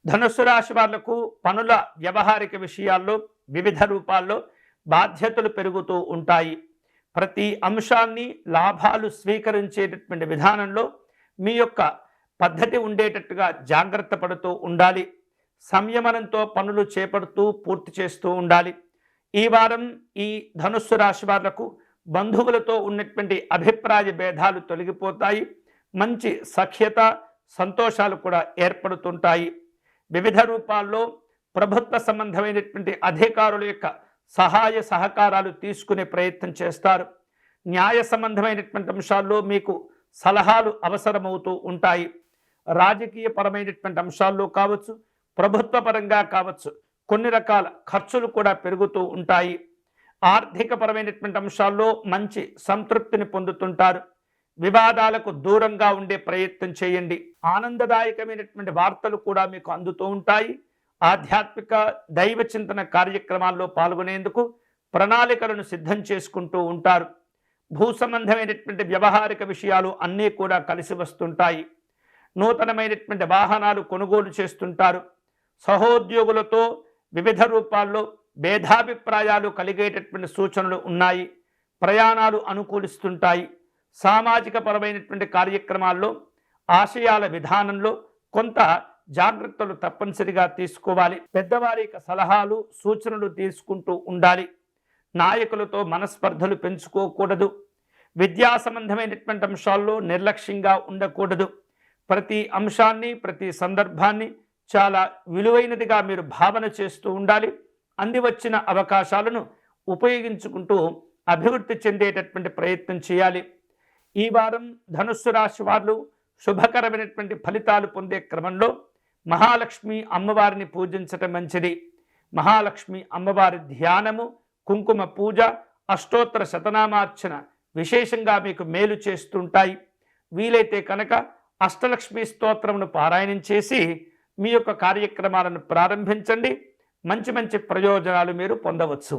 ధనుస్సు రాశి వాళ్లకు పనుల వ్యవహారిక విషయాల్లో వివిధ రూపాల్లో బాధ్యతలు పెరుగుతూ ఉంటాయి. ప్రతి అంశాన్ని లాభాలు స్వీకరించేటటువంటి విధానంలో మీ యొక్క పద్ధతి ఉండేటట్టుగా జాగ్రత్త పడుతూ ఉండాలి. సంయమనంతో పనులు చేపడుతూ పూర్తి చేస్తూ ఉండాలి. ఈ వారం ఈ ధనుస్సు రాశి వాళ్లకు బంధువులతో ఉన్నటువంటి అభిప్రాయ భేదాలు తొలగిపోతాయి. మంచి సఖ్యత సంతోషాలు కూడా ఏర్పడుతుంటాయి. వివిధ రూపాల్లో ప్రభుత్వ సంబంధమైనటువంటి అధికారుల యొక్క సహాయ సహకారాలు తీసుకునే ప్రయత్నం చేస్తారు. న్యాయ సంబంధమైనటువంటి అంశాల్లో మీకు సలహాలు అవసరమవుతూ ఉంటాయి. రాజకీయ పరమైనటువంటి అంశాల్లో కావచ్చు, ప్రభుత్వ పరంగా కావచ్చు, కొన్ని రకాల ఖర్చులు కూడా పెరుగుతూ ఉంటాయి. ఆర్థిక పరమైనటువంటి అంశాల్లో మంచి సంతృప్తిని పొందుతుంటారు. వివాదాలకు దూరంగా ఉండే ప్రయత్నం చేయండి. ఆనందదాయకమైనటువంటి వార్తలు కూడా మీకు అందుతూ ఉంటాయి. ఆధ్యాత్మిక దైవ చింతన కార్యక్రమాల్లో పాల్గొనేందుకు ప్రణాళికలను సిద్ధం చేసుకుంటూ ఉంటారు. భూ సంబంధమైనటువంటి వ్యవహారిక విషయాలు అన్నీ కూడా కలిసి వస్తుంటాయి. నూతనమైనటువంటి వాహనాలు కొనుగోలు చేస్తుంటారు. సహోద్యోగులతో వివిధ రూపాల్లో భేదాభిప్రాయాలు కలిగేటటువంటి సూచనలు ఉన్నాయి. ప్రయాణాలు అనుకూలిస్తుంటాయి. సామాజిక పరమైనటువంటి కార్యక్రమాల్లో ఆశయాల విధానంలో కొంత జాగ్రత్తలు తప్పనిసరిగా తీసుకోవాలి. పెద్దవారి సలహాలు సూచనలు తీసుకుంటూ ఉండాలి. నాయకులతో మనస్పర్ధలు పెంచుకోకూడదు. విద్యా సంబంధమైనటువంటి అంశాల్లో నిర్లక్ష్యంగా ఉండకూడదు. ప్రతి అంశాన్ని ప్రతి సందర్భాన్ని చాలా విలువైనదిగా మీరు భావన చేస్తూ ఉండాలి. అందివచ్చిన అవకాశాలను ఉపయోగించుకుంటూ అభివృద్ధి చెందేటటువంటి ప్రయత్నం చేయాలి. ఈ వారం ధనుస్సు రాశి వారు శుభకరమైనటువంటి ఫలితాలు పొందే క్రమంలో మహాలక్ష్మి అమ్మవారిని పూజించటం మంచిది. మహాలక్ష్మి అమ్మవారి ధ్యానము, కుంకుమ పూజ, అష్టోత్తర శతనామార్చన విశేషంగా మీకు మేలు చేస్తుంటాయి. వీలైతే కనుక అష్టలక్ష్మి స్తోత్రమును పారాయణం చేసి మీ యొక్క కార్యక్రమాలను ప్రారంభించండి. మంచి మంచి ప్రయోజనాలు మీరు పొందవచ్చు.